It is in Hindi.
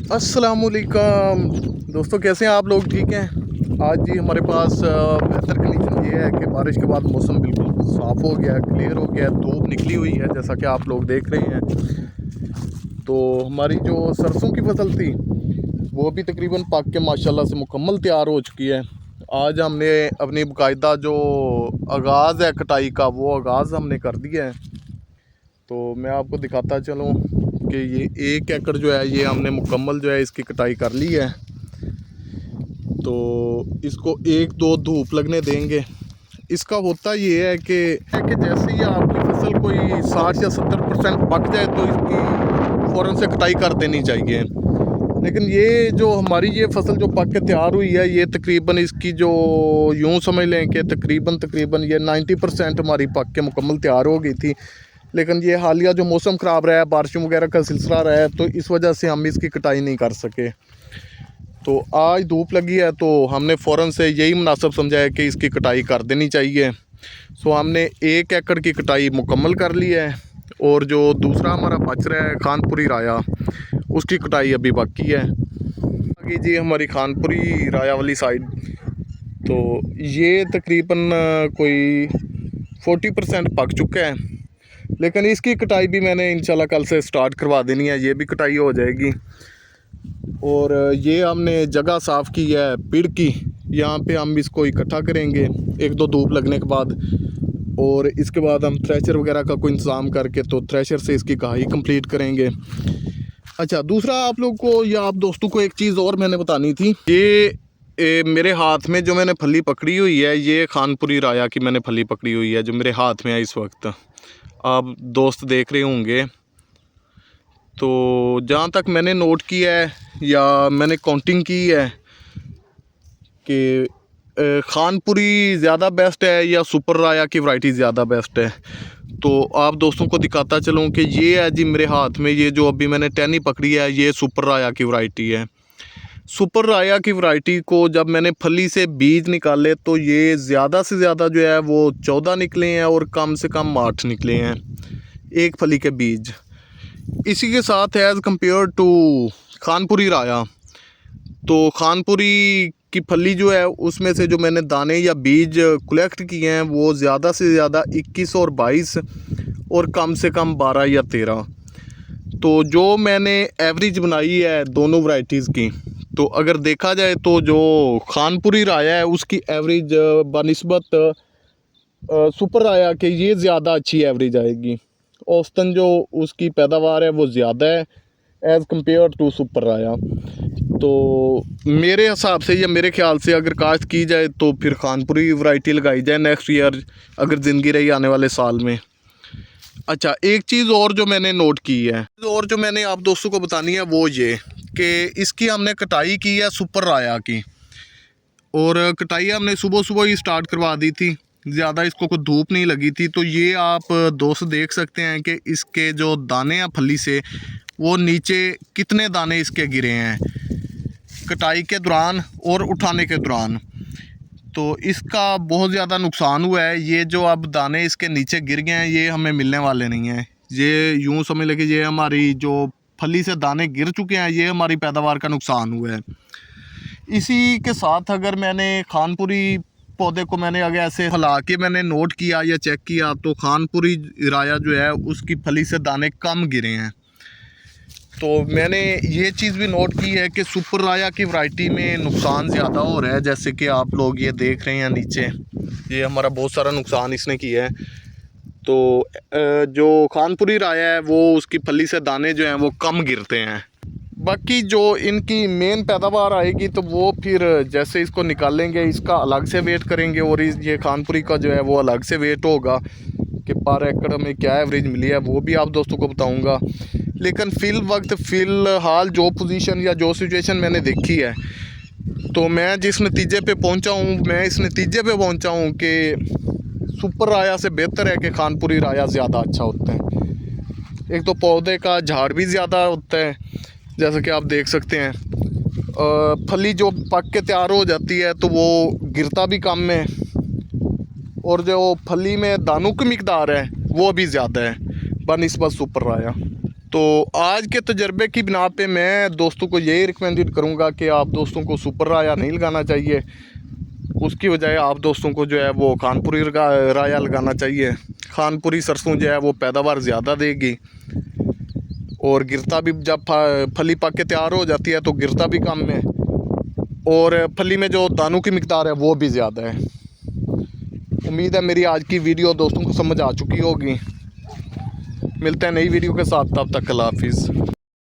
अस्सलामुअलैकुम दोस्तों, कैसे हैं आप लोग? ठीक हैं। आज जी हमारे पास बेहतर कंडीशन ये है कि बारिश के बाद मौसम बिल्कुल साफ़ हो गया, क्लियर हो गया, धूप निकली हुई है जैसा कि आप लोग देख रहे हैं। तो हमारी जो सरसों की फसल थी वो भी तकरीबन पक के माशाल्लाह से मुकम्मल तैयार हो चुकी है। आज हमने अपनी बाकायदा जो आगाज़ है कटाई का वो आगाज़ हमने कर दिया है। तो मैं आपको दिखाता चलूँ कि ये 1 एकड़ जो है ये हमने मुकम्मल जो है इसकी कटाई कर ली है। तो इसको 1-2 धूप लगने देंगे। इसका होता ये है कि जैसे ही आपकी फसल कोई 60 या 70% पक जाए तो इसकी फ़ौरन से कटाई कर देनी चाहिए। लेकिन ये जो हमारी ये फसल जो पक के तैयार हुई है ये तकरीबन इसकी जो यूँ समझ लें कि तकरीबन ये 90% हमारी पक के मुकम्मल तैयार हो गई थी। लेकिन ये हालिया जो मौसम ख़राब रहा है, बारिशों वगैरह का सिलसिला रहा है, तो इस वजह से हम इसकी कटाई नहीं कर सके। तो आज धूप लगी है तो हमने फ़ौरन से यही मुनासिब समझा है कि इसकी कटाई कर देनी चाहिए। सो हमने 1 एकड़ की कटाई मुकम्मल कर ली है और जो दूसरा हमारा बच रहा है खानपुरी राया, उसकी कटाई अभी बाकी है। आगे जी हमारी खानपुरी राया वाली साइड, तो ये तकरीबन कोई 40% पक चुका है। लेकिन इसकी कटाई भी मैंने इंशाल्लाह कल से स्टार्ट करवा देनी है, ये भी कटाई हो जाएगी। और ये हमने जगह साफ़ की है पेड़ की, यहाँ पे हम इसको इकट्ठा करेंगे 1-2 धूप लगने के बाद। और इसके बाद हम थ्रेशर वगैरह का कोई इंतज़ाम करके तो थ्रेशर से इसकी कहाई कंप्लीट करेंगे। अच्छा, दूसरा आप लोग को या आप दोस्तों को एक चीज़ और मैंने बतानी थी। ये मेरे हाथ में जो मैंने फली पकड़ी हुई है ये खानपुरी राया की मैंने फली पकड़ी हुई है जो मेरे हाथ में है इस वक्त, आप दोस्त देख रहे होंगे। तो जहाँ तक मैंने नोट किया है या मैंने काउंटिंग की है कि खानपुरी ज़्यादा बेस्ट है या सुपर राया की वैरायटी ज़्यादा बेस्ट है। तो आप दोस्तों को दिखाता चलूँ कि ये है जी मेरे हाथ में, ये जो अभी मैंने टहनी पकड़ी है ये सुपर राया की वैरायटी है। सुपर राया की वैरायटी को जब मैंने फली से बीज निकाले तो ये ज़्यादा से ज़्यादा जो है वो 14 निकले हैं और कम से कम 8 निकले हैं एक फली के बीज। इसी के साथ एज़ कंपेयर टू खानपुरी राया, तो खानपुरी की फली जो है उसमें से जो मैंने दाने या बीज कलेक्ट किए हैं वो ज़्यादा से ज़्यादा 21 और 22 और कम से कम 12 या 13। तो जो मैंने एवरेज बनाई है दोनों वैरायटीज़ की, तो अगर देखा जाए तो जो खानपुरी राया है उसकी एवरेज बनिस्बत सुपर राया के ये ज़्यादा अच्छी एवरेज आएगी। औसतन जो उसकी पैदावार है वो ज़्यादा है एज़ कम्पेयर टू सुपर राया। तो मेरे हिसाब से या मेरे ख्याल से अगर काश्त की जाए तो फिर खानपुरी वैरायटी लगाई जाए नेक्स्ट ईयर अगर ज़िंदगी रही आने वाले साल में। अच्छा, एक चीज़ और जो मैंने नोट की है और जो मैंने आप दोस्तों को बतानी है वो ये कि इसकी हमने कटाई की है सुपर राया की, और कटाई हमने सुबह सुबह ही स्टार्ट करवा दी थी, ज़्यादा इसको कोई धूप नहीं लगी थी। तो ये आप दोस्त देख सकते हैं कि इसके जो दाने हैं फली से वो नीचे कितने दाने इसके गिरे हैं कटाई के दौरान और उठाने के दौरान। तो इसका बहुत ज़्यादा नुकसान हुआ है। ये जो अब दाने इसके नीचे गिर गए हैं ये हमें मिलने वाले नहीं हैं। ये यूँ समझ लें कि ये हमारी जो फली से दाने गिर चुके हैं ये हमारी पैदावार का नुकसान हुआ है। इसी के साथ अगर मैंने खानपुरी पौधे को मैंने अगर ऐसे हिला के मैंने नोट किया या चेक किया तो खानपुरी राया जो है उसकी फली से दाने कम गिरे हैं। तो मैंने ये चीज़ भी नोट की है कि सुपर राया की वैरायटी में नुकसान ज़्यादा हो रहा है, जैसे कि आप लोग ये देख रहे हैं नीचे ये हमारा बहुत सारा नुकसान इसने किया है। तो जो खानपुरी राया है वो उसकी फली से दाने जो हैं वो कम गिरते हैं। बाकी जो इनकी मेन पैदावार आएगी तो वो फिर जैसे इसको निकालेंगे इसका अलग से वेट करेंगे और ये खानपुरी का जो है वो अलग से वेट होगा कि पर एकड़ में क्या एवरेज मिली है वो भी आप दोस्तों को बताऊंगा। लेकिन फ़िलहाल जो पोजीशन या जो सिचुएशन मैंने देखी है तो मैं जिस नतीजे पे पहुंचा हूँ मैं इस नतीजे पे पहुंचा हूँ कि सुपर राया से बेहतर है कि खानपुरी राया ज़्यादा अच्छा होता है। एक तो पौधे का झाड़ भी ज़्यादा होता है जैसा कि आप देख सकते हैं, फली जो पक के तैयार हो जाती है तो वो गिरता भी कम है और जो फली में दानों की मिकदार है वो भी ज़्यादा है बनिस्बत सुपर राया। तो आज के तजर्बे की बिना पे मैं दोस्तों को यही रिकमेंडेड करूँगा कि आप दोस्तों को सुपर राया नहीं लगाना चाहिए, उसकी बजाय आप दोस्तों को जो है वो खानपुरी राया लगाना चाहिए। खानपुरी सरसों जो है वो पैदावार ज़्यादा देगी और गिरता भी, जब फली पक के तैयार हो जाती है तो गिरता भी कम है और फली में जो दानों की मिकदार है वो भी ज़्यादा है। उम्मीद है मेरी आज की वीडियो दोस्तों को समझ आ चुकी होगी। मिलते हैं नई वीडियो के साथ, तब तक अल्लाह हाफिज़।